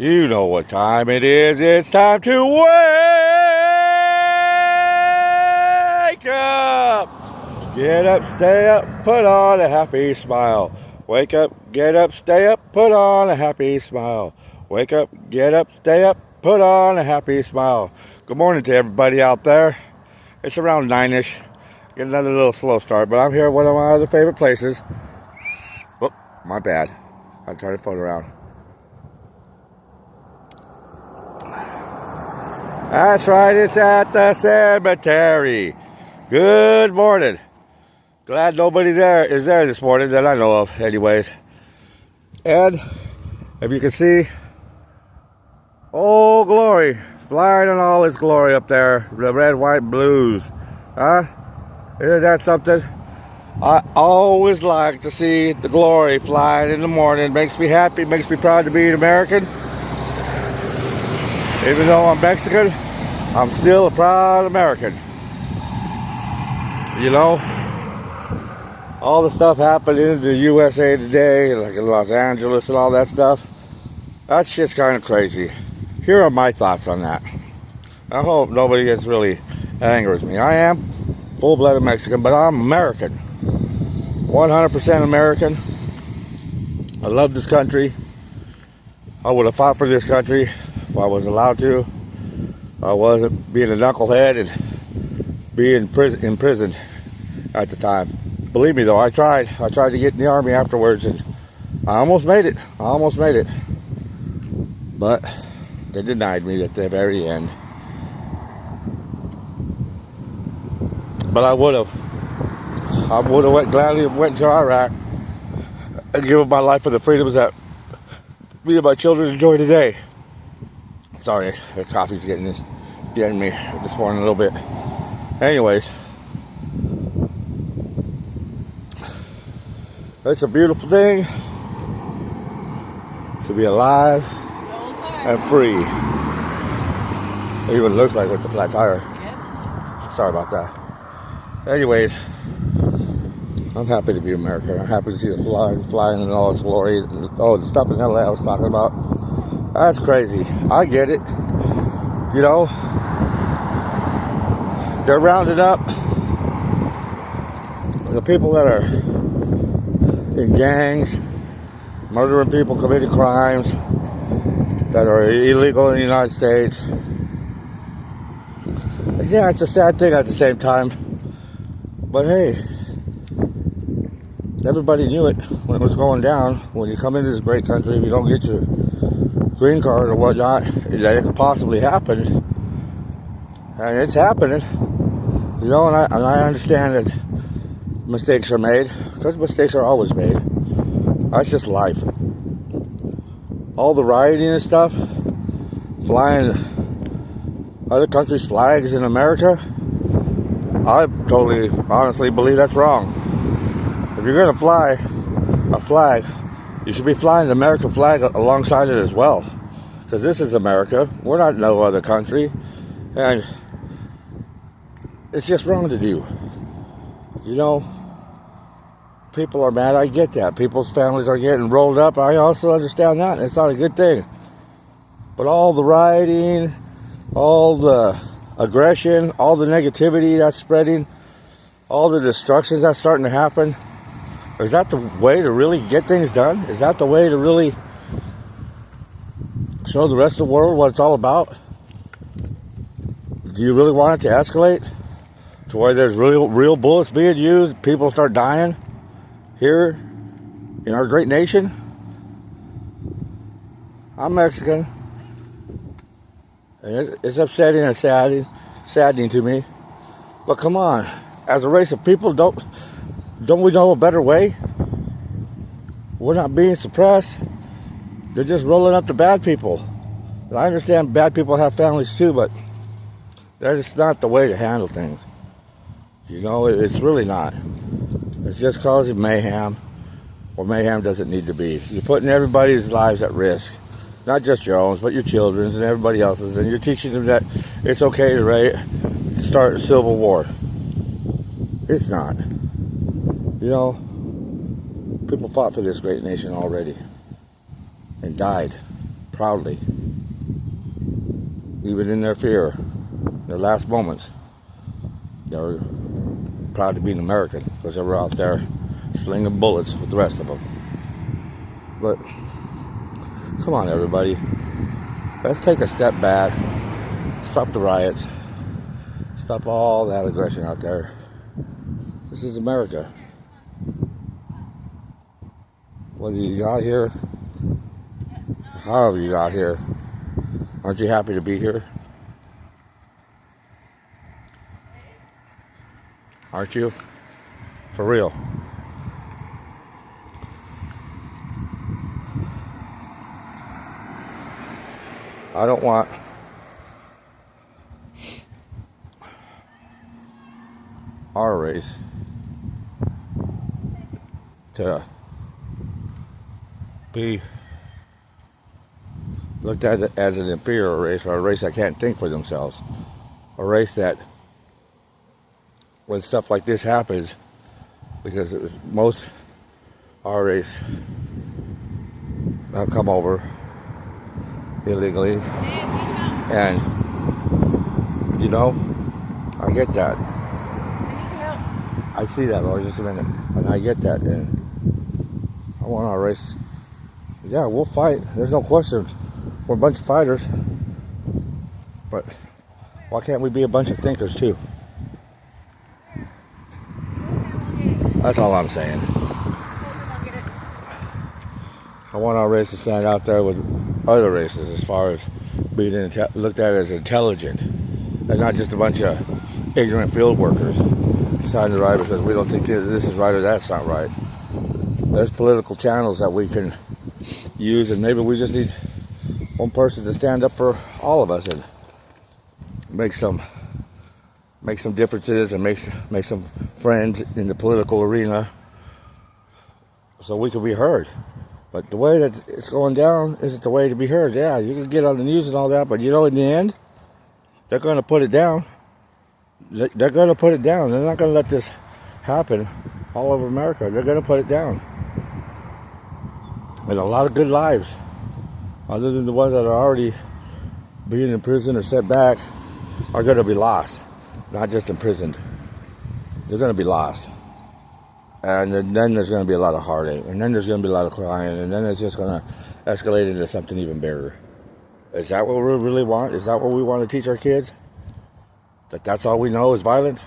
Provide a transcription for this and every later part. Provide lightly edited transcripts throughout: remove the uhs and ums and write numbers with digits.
You know what time it is. It's time to wake up. Get up, stay up, put on a happy smile. Wake up, get up, stay up, put on a happy smile. Wake up, get up, stay up, put on a happy smile. Good morning to everybody out there. It's around 9-ish. Get another little slow start, but I'm here at one of my other favorite places. Oh, my bad. I tried to phone around. That's right, it's at the cemetery. Good morning. Glad nobody there is there this morning that I know of, anyways. And if you can see, oh glory, flying in all its glory up there, the red, white, blues. Huh? Isn't that something? I always like to see the glory flying in the morning. Makes me happy, makes me proud to be an American. Even though I'm Mexican, I'm still a proud American. You know, all the stuff happening in the USA today, like in Los Angeles and all that stuff, that shit's kind of crazy. Here are my thoughts on that. I hope nobody gets really angry with me. I am full-blooded Mexican, but I'm American. 100% American. I love this country. I would have fought for this country if I was allowed to. I wasn't being a knucklehead and being imprisoned at the time. Believe me though, I tried to get in the army afterwards, and I almost made it. But they denied me at the very end. But I would have gladly went to Iraq and given my life for the freedoms that me and my children enjoy today. Sorry, the coffee's getting me this morning a little bit. Anyways, it's a beautiful thing to be alive and free. It even looks like with the flat tire. Sorry about that. Anyways, I'm happy to be American. I'm happy to see the flying in all its glory. Oh, the stuff in LA I was talking about. That's crazy. I get it. You know, they're rounding up the people that are in gangs, murdering people, committing crimes that are illegal in the United States. Yeah, it's a sad thing at the same time. But hey, everybody knew it when it was going down. When you come into this great country, if you don't get your green card or whatnot, that it could possibly happen. And it's happening. You know, and I understand that mistakes are made, because mistakes are always made. That's just life. All the rioting and stuff, flying other countries' flags in America, I totally, honestly believe that's wrong. If you're going to fly a flag, you should be flying the American flag alongside it as well. Because this is America. We're not no other country. And it's just wrong to do. You know, people are mad. I get that. People's families are getting rolled up. I also understand that. It's not a good thing. But all the rioting, all the aggression, all the negativity that's spreading, all the destructions that's starting to happen, is that the way to really get things done? Is that the way to really show the rest of the world what it's all about? Do you really want it to escalate to where there's real bullets being used, people start dying here in our great nation? I'm Mexican, and it's upsetting and saddening to me. But come on, as a race of people, don't we know a better way? We're not being suppressed. They're just rolling up the bad people. And I understand bad people have families too, but that is not the way to handle things. You know, it's really not. It's just causing mayhem, or mayhem doesn't need to be. You're putting everybody's lives at risk. Not just your own, but your children's and everybody else's. And you're teaching them that it's okay to start a civil war. It's not. You know, people fought for this great nation already and died proudly. Even in their fear, their last moments, they were proud to be an American because they were out there slinging bullets with the rest of them. But come on, everybody. Let's take a step back. Stop the riots. Stop all that aggression out there. This is America. Whether you got here, however you got here, aren't you happy to be here? Aren't you? For real. I don't want our race to be looked at as an inferior race, or a race that can't think for themselves. A race that, when stuff like this happens, because it was most our race have come over illegally, and you know, I get that. I see that, Lord, just a minute, and I get that, and I want our race. Yeah, we'll fight. There's no question. We're a bunch of fighters, but why can't we be a bunch of thinkers too? That's all I'm saying. I want our race to stand out there with other races as far as being looked at as intelligent, and not just a bunch of ignorant field workers deciding to ride because we don't think this is right or that's not right. There's political channels that we can use, and maybe we just need one person to stand up for all of us and make some differences and make some friends in the political arena so we can be heard. But the way that it's going down isn't the way to be heard. Yeah, you can get on the news and all that, but you know, in the end, they're going to put it down. They're going to put it down. They're not going to let this happen all over America. They're going to put it down. And a lot of good lives, other than the ones that are already being in prison or set back, are going to be lost. Not just imprisoned. They're going to be lost. And then there's going to be a lot of heartache. And then there's going to be a lot of crying. And then it's just going to escalate into something even bigger. Is that what we really want? Is that what we want to teach our kids? That's all we know is violence?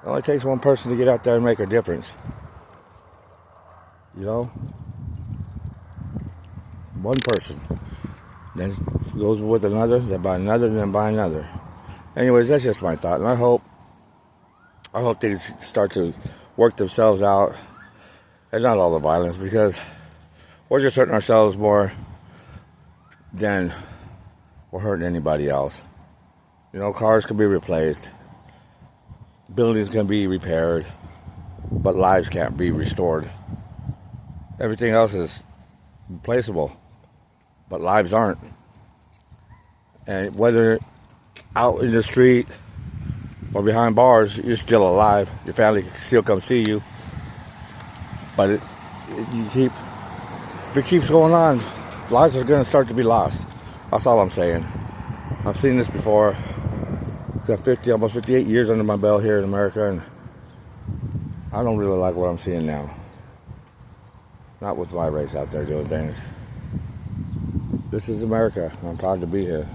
It only takes one person to get out there and make a difference. You know? One person. Then goes with another, then by another, then by another. Anyways, that's just my thought. And I hope they start to work themselves out. And not all the violence, because we're just hurting ourselves more than we're hurting anybody else. You know, cars can be replaced. Buildings can be repaired. But lives can't be restored. Everything else is replaceable. But lives aren't. And whether out in the street or behind bars, you're still alive. Your family can still come see you. But if it keeps going on, lives are going to start to be lost. That's all I'm saying. I've seen this before. Got almost 58 years under my belt here in America, and I don't really like what I'm seeing now. Not with my race out there doing things. This is America. I'm proud to be here.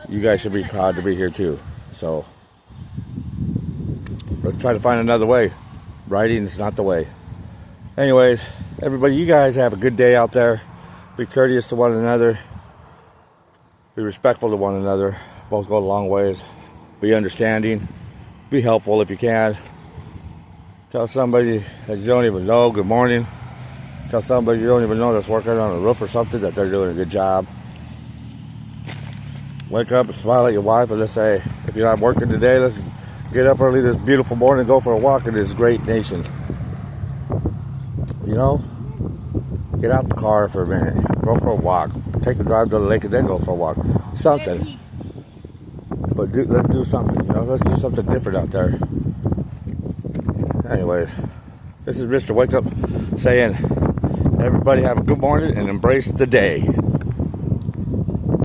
You guys should be proud to be here too. So let's try to find another way. Writing is not the way. Anyways, everybody, you guys have a good day out there. Be courteous to one another. Be respectful to one another. Both go a long ways. Be understanding. Be helpful if you can. Tell somebody that you don't even know good morning. Tell somebody you don't even know that's working on a roof or something that they're doing a good job. Wake up and smile at your wife and let's say, if you're not working today, let's get up early this beautiful morning and go for a walk in this great nation. You know? Get out the car for a minute. Go for a walk. Take a drive to the lake and then go for a walk. Something. But let's do something, you know? Let's do something different out there. Anyways, this is Mr. Wake Up saying, Everybody have a good morning and embrace the day.